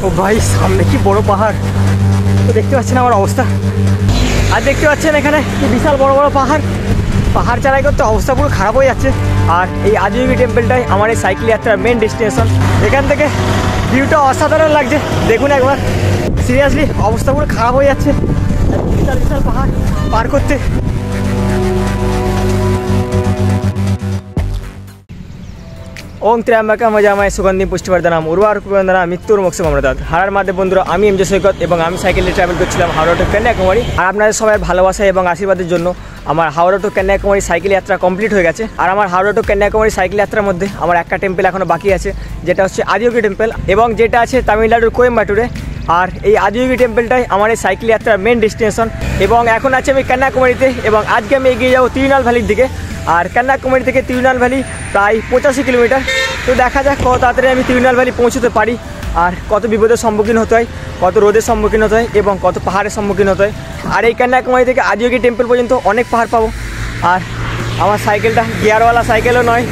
ও ভাই সামনে কি বড় পাহাড়, তো দেখতে পাচ্ছেন আমার অবস্থা। আর দেখতে পাচ্ছেন এখানে কি বিশাল বড় বড় পাহাড়, পাহাড় চড়াই করতে অবস্থা পুরো খারাপ হয়ে যাচ্ছে। আর এই আজিয়োগি টেম্পলটাই আমার এই সাইকেল যাত্রার মেন ডেস্টিনেশন। এখান থেকে ভিউটা অসাধারণ লাগছে, দেখুন একবার। সিরিয়াসলি অবস্থা পুরো খারাপ হয়ে যাচ্ছে বিশাল বিশাল পাহাড় পার করতে। ওং ত্র্যম্বকম যজামহে সুগন্ধিম পুষ্টিবর্ধনম উর্বারুকবন্ধনম মৃত্যুর্মোক্ষম অমৃতম। হারার মাঝে বন্ধুরা, আমি এমজে সৈকত এবং আমি সাইকেলে ট্রাভেল করছিলাম হাওড়া টু কন্যাকুমারী। আর আপনাদের সবাই ভালোবাসা এবং আশীর্বাদের জন্য আমার হাওড়া টু কন্যাকুমারী সাইকেল যাত্রা কমপ্লিট হয়ে গেছে। আর আমার হাওড়া টু কন্যাকুমারী সাইকেল যাত্রার মধ্যে আমার একটা টেম্পল এখনও বাকি আছে, যেটা হচ্ছে আজিয়োগি টেম্পল, এবং যেটা আছে তামিলনাড়ুর কোয়েম্বাটুরে। আর এই আজিয়োগি টেম্পলটাই আমার এই সাইকেল যাত্রার মেন ডেস্টিনেশন। এবং এখন আছে আমি কন্যাকুমারীতে, এবং আজকে আমি এগিয়ে যাবো তিরুনাল ভ্যালির দিকে। আর কন্যাকুমারী থেকে তিরুনাল ভ্যালি প্রায় 85 কিলোমিটার। তো দেখা যাক কত তাড়াতাড়ি আমি তিরুনাল ভ্যালি পৌঁছতে পারি, আর কত বিপদের সম্মুখীন হতে হয়, কত রোদের সম্মুখীন হতে হয়, এবং কত পাহাড়ের সম্মুখীন হতে হয়। আর এই কন্যাকুমারী থেকে আজিয়োগি টেম্পল পর্যন্ত অনেক পাহাড় পাবো। আর আমার সাইকেলটা গিয়ারওয়ালা সাইকেলও নয়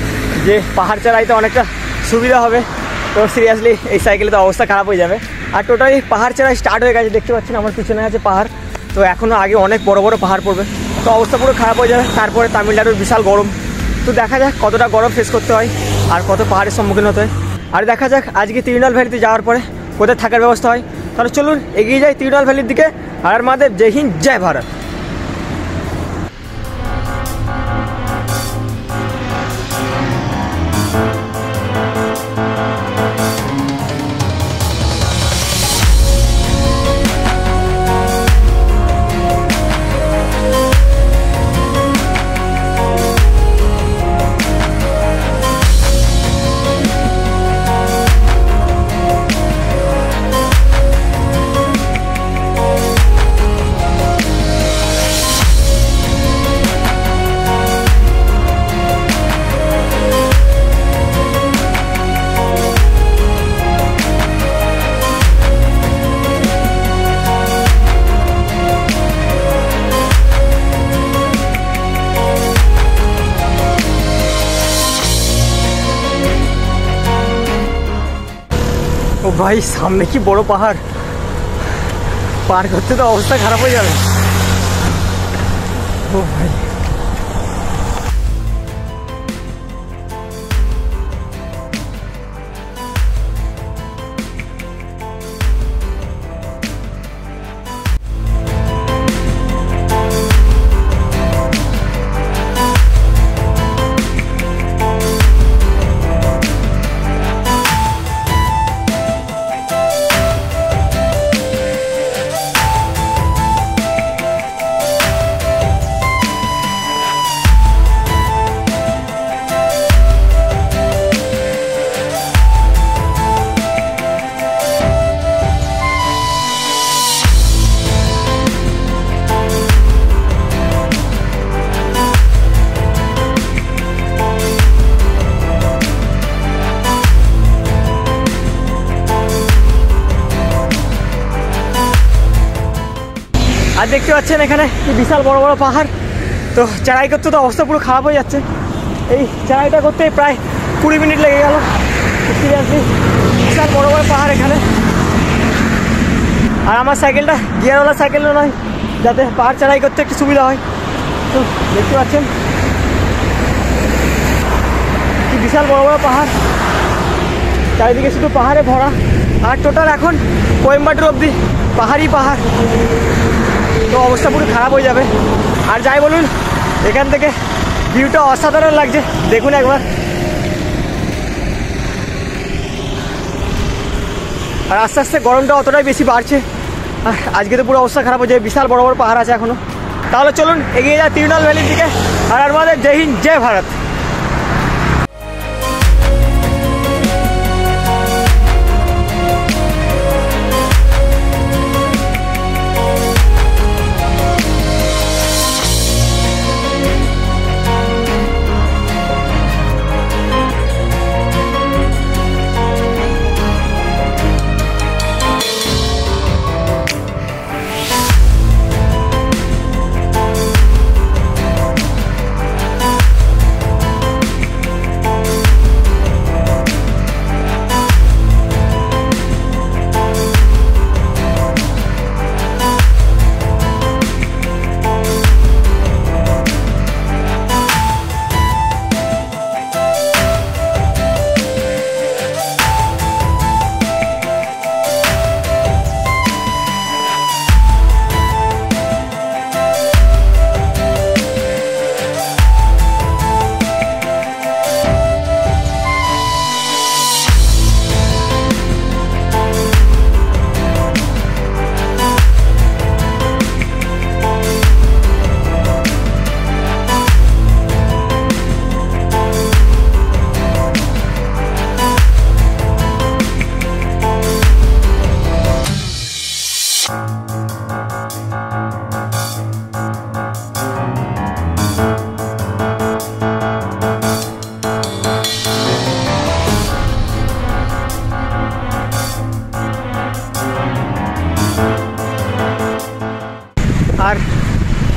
যে পাহাড় চড়াইতে অনেকটা সুবিধা হবে। তো সিরিয়াসলি এই সাইকেলে তো অবস্থা খারাপ হয়ে যাবে। আর টোটালি পাহাড় চড়াই স্টার্ট হয়ে গেছে, দেখতে পাচ্ছেন আমার পিছনে আছে পাহাড়। তো এখনও আগে অনেক বড় বড় পাহাড় পড়বে, তো অবস্থা পুরো খারাপ হয়ে যাবে। তারপরে তামিলনাড়ুর বিশাল গরম, তো দেখা যাক কতটা গরম ফেস করতে হয় আর কত পাহাড়ের সম্মুখীন হতে হয়। আর দেখা যাক আজকে তিরুনাল ভ্যালিতে যাওয়ার পরে কোথায় থাকার ব্যবস্থা হয়। তাহলে চলুন এগিয়ে যাই তিরুনাল ভ্যালির দিকে। আর মহাদেব, জয় হিন্দ, জয় ভারত। ও ভাই সামনে কি বড় পাহাড়, পার করতে তো অবস্থা খারাপ হয়ে যাবে। ও ভাই আর দেখতে পাচ্ছেন এখানে বিশাল বড় বড় পাহাড়, তো চড়াই করতে তো অবস্থা পুরো খারাপ হয়ে যাচ্ছে। এই চড়াইটা করতে প্রায় 20 মিনিট লেগে গেল। সিরিয়াসলি বিশাল বড় বড় পাহাড় এখানে। আর আমার সাইকেলটা গিয়ারওয়ালা সাইকেলও নয়, যাতে পাহাড় চড়াই করতে একটু সুবিধা হয়। তো দেখতে পাচ্ছেন কি বিশাল বড় বড় পাহাড়, চারিদিকে শুধু পাহাড়ে ভরা। আর টোটাল এখন কোয়েম্বাটুর অবধি পাহাড়ই পাহাড়, তো অবস্থা পুরো খারাপ হয়ে যাবে। আর যাই বলুন, এখান থেকে ভিউটা অসাধারণ লাগছে, দেখুন একবার। আর আস্তে আস্তে গরমটা অতটাই বেশি বাড়ছে। আজকে তো পুরো অবস্থা খারাপ হয়ে যাবে, বিশাল বড় বড় পাহাড় আছে এখনো। তাহলে চলুন এগিয়ে যায় তিরুনাল ভ্যালির দিকে। আর আমাদের জয় হিন্দ, জয় ভারত।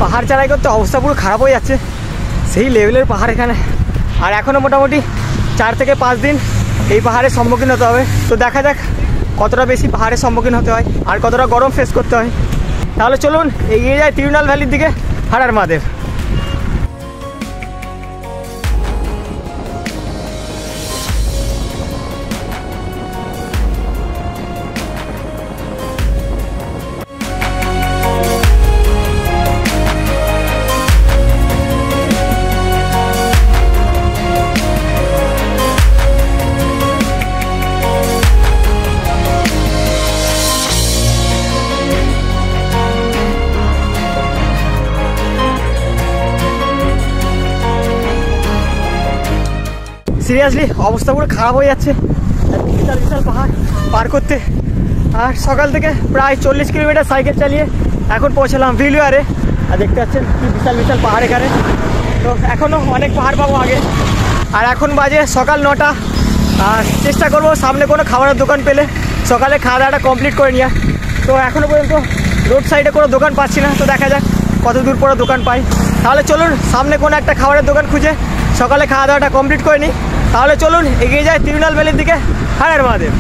পাহাড় চড়াই করতে অবস্থা পুরো খারাপ হয়ে যাচ্ছে, সেই লেভেলের পাহাড় এখানে। আর এখনও মোটামুটি 4 থেকে 5 দিন এই পাহাড়ের সম্মুখীন হতে হবে। তো দেখা যাক কতটা বেশি পাহাড়ের সম্মুখীন হতে হয় আর কতটা গরম ফেস করতে হয়। তাহলে চলুন এগিয়ে যায় তিরুনাল ভ্যালির দিকে, হর হর মহাদেব। সিরিয়াসলি অবস্থা পুরো খারাপ হয়ে যাচ্ছে বিশাল বিশাল পাহাড় পার করতে। আর সকাল থেকে প্রায় 40 কিলোমিটার সাইকেল চালিয়ে এখন পৌঁছলাম ভিলুয়ারে। আর দেখতে পাচ্ছেন কি বিশাল বিশাল পাহাড় এখানে। তো এখনও অনেক পাহাড় পাবো আগে। আর এখন বাজে সকাল 9টা। আর চেষ্টা করবো সামনে কোনো খাবারের দোকান পেলে সকালে খাওয়া দাওয়াটা কমপ্লিট করে নিয়ে। তো এখনও পর্যন্ত রোড সাইডে কোনো দোকান পাচ্ছি না, তো দেখা যাক কত দূর পরে দোকান পাই। তাহলে চলুন সামনে কোনো একটা খাবারের দোকান খুঁজে সকালে খাওয়া দাওয়াটা কমপ্লিট করে নিই। তাহলে চলুন এগিয়ে যায় তিরুনাল ভ্যালির দিকে, হর হর মহাদেব।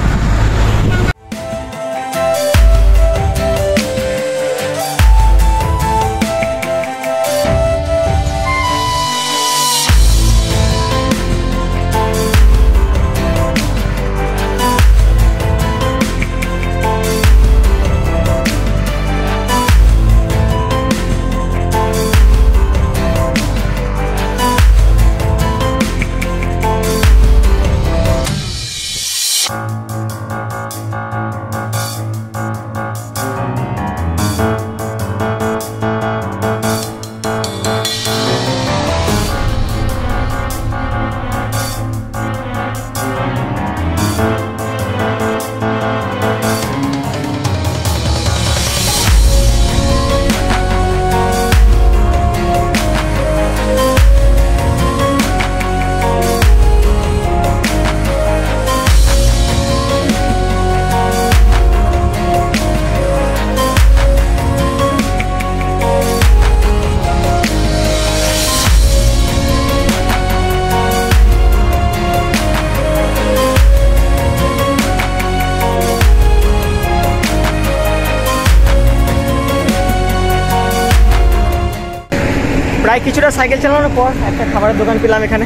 প্রায় কিছুটা সাইকেল চালানোর পর একটা খাবারের দোকান পেলাম এখানে।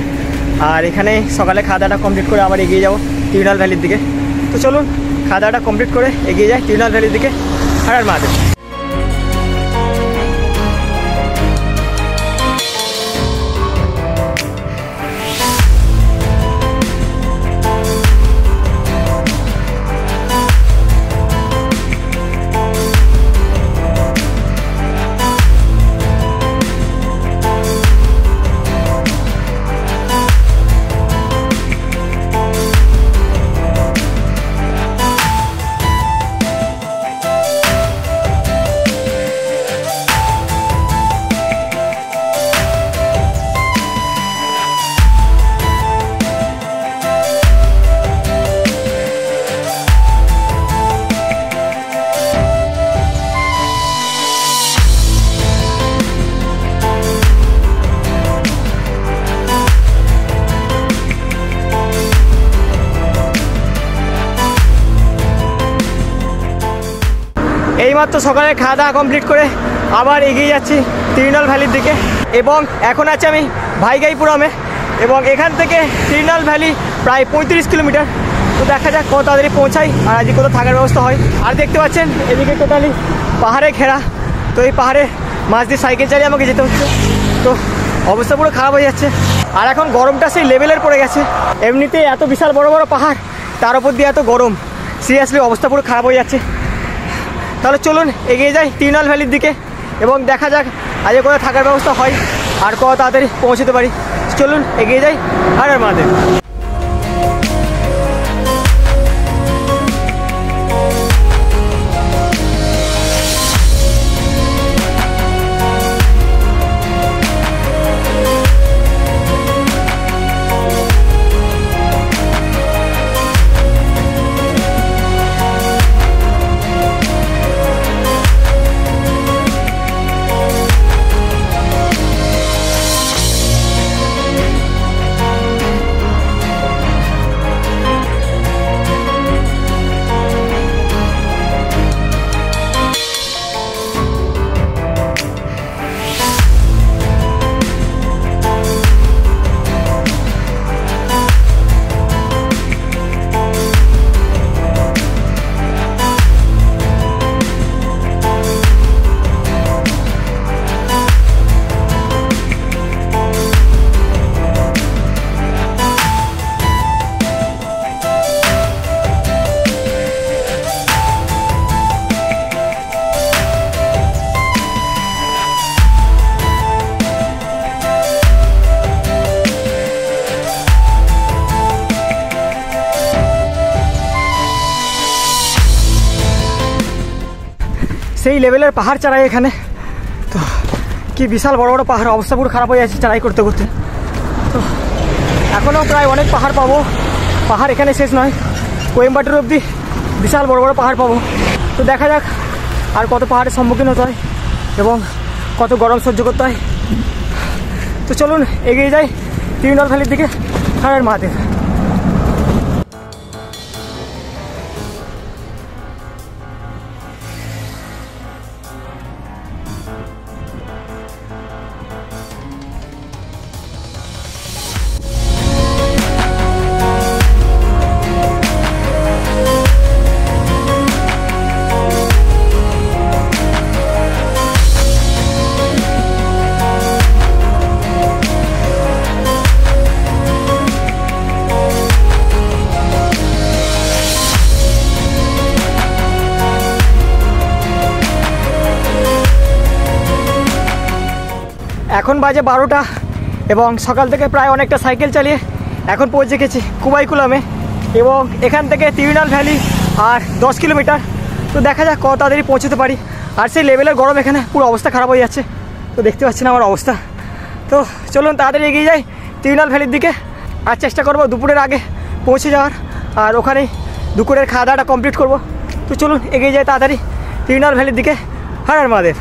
আর এখানে সকালে খাওয়া দাওয়াটা কমপ্লিট করে আবার এগিয়ে যাবো তিরুনাল ভ্যালির দিকে। তো চলুন খাওয়া দাওয়াটা কমপ্লিট করে এগিয়ে যায় তিরুনাল ভ্যালির দিকে, হর হর মহাদেব। এইমাত্র সকালে খাওয়া দাওয়া কমপ্লিট করে আবার এগিয়ে যাচ্ছি তিরুনাল ভ্যালির দিকে। এবং এখন আছে আমি ভাইগাইপুরামে, এবং এখান থেকে তিরুনাল ভ্যালি প্রায় 35 কিলোমিটার। তো দেখা যাক কত তাড়াতাড়ি পৌঁছাই আর আজকে কোথাও থাকার ব্যবস্থা হয়। আর দেখতে পাচ্ছেন এদিকে টোটালি পাহাড়ে ঘেরা। তো এই পাহাড়ে মাঝ দিয়ে সাইকেল চালিয়ে আমাকে যেতে হচ্ছে। তো অবস্থা পুরো খারাপ হয়ে যাচ্ছে। আর এখন গরমটা সেই লেভেলের পড়ে গেছে। এমনিতেই এত বিশাল বড় বড় পাহাড়, তার উপর দিয়ে এত গরম, সিরিয়াসলি অবস্থা পুরো খারাপ হয়ে যাচ্ছে। তাহলে চলুন এগিয়ে যাই তিরুনাল ভ্যালির দিকে এবং দেখা যাক আজকে কোথাও থাকার ব্যবস্থা হয় আর কত তাড়াতাড়ি পৌঁছতে পারি। চলুন এগিয়ে যাই, হর হর মহাদেব। সেই লেভেলের পাহাড় চড়াই এখানে। তো কি বিশাল বড় বড় পাহাড়, অবস্থা পুরো খারাপ হয়ে যাচ্ছে চড়াই করতে করতে। তো এখনও প্রায় অনেক পাহাড় পাবো, পাহাড় এখানে শেষ নয়, কোয়েম্বাটুর অবধি বিশাল বড় বড় পাহাড় পাবো। তো দেখা যাক আর কত পাহাড়ের সম্মুখীন হতে হয় এবং কত গরম সহ্য করতে হয়। তো চলুন এগিয়ে যাই তিরুনাল ভ্যালির দিকে। হর হর মহাদেব। এখন বাজে 12টা এবং সকাল থেকে প্রায় অনেকটা সাইকেল চালিয়ে এখন পৌঁছে গেছি কুবাইকুলামে এবং এখান থেকে তিরুনাল ভ্যালি আর 10 কিলোমিটার। তো দেখা যাক কত তাড়াতাড়ি পৌঁছতে পারি। আর সেই লেভেলের গরম এখানে, পুরো অবস্থা খারাপ হয়ে যাচ্ছে। তো দেখতে পাচ্ছি না আমার অবস্থা। তো চলুন তাড়াতাড়ি এগিয়ে যাই তিরুনাল ভ্যালির দিকে। আর চেষ্টা করব দুপুরের আগে পৌঁছে যাওয়ার, আর ওখানেই দুপুরের খাওয়া দাওয়াটা কমপ্লিট করব। তো চলুন এগিয়ে যাই তাড়াতাড়ি তিরুনাল ভ্যালির দিকে। হর হর মহাদেব।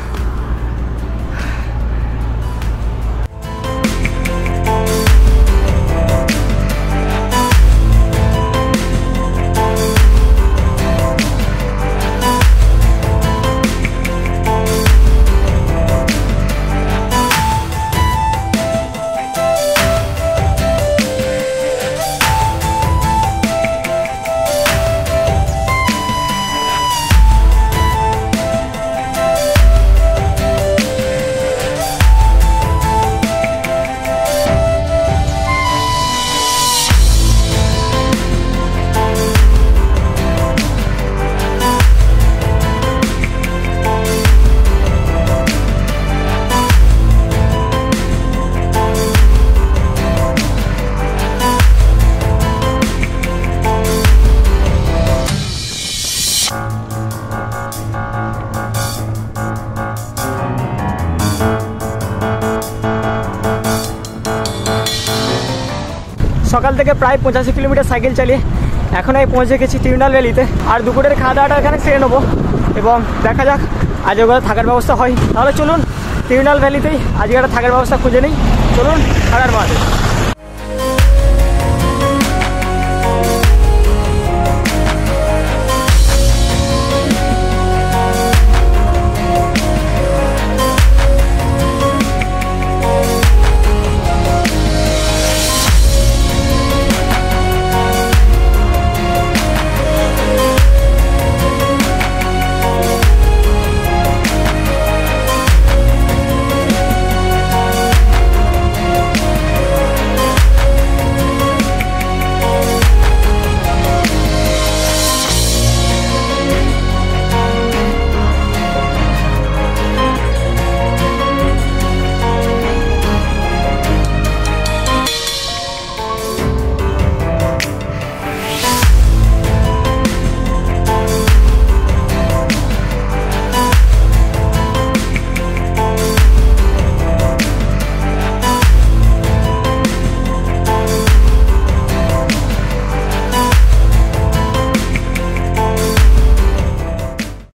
সকাল থেকে প্রায় 85 কিলোমিটার সাইকেল চালিয়ে এখন আমি পৌঁছে গেছি তিরুনাল ভ্যালিতে। আর দুপুরের খাওয়া দাওয়াটা এখানে সেরে নেবো এবং দেখা যাক আজ ওখানে থাকার ব্যবস্থা হয়। তাহলে চলুন তিরুনাল ভ্যালিতেই আজকে একটা থাকার ব্যবস্থা খুঁজে নিই। চলুন হর হর মহাদেব।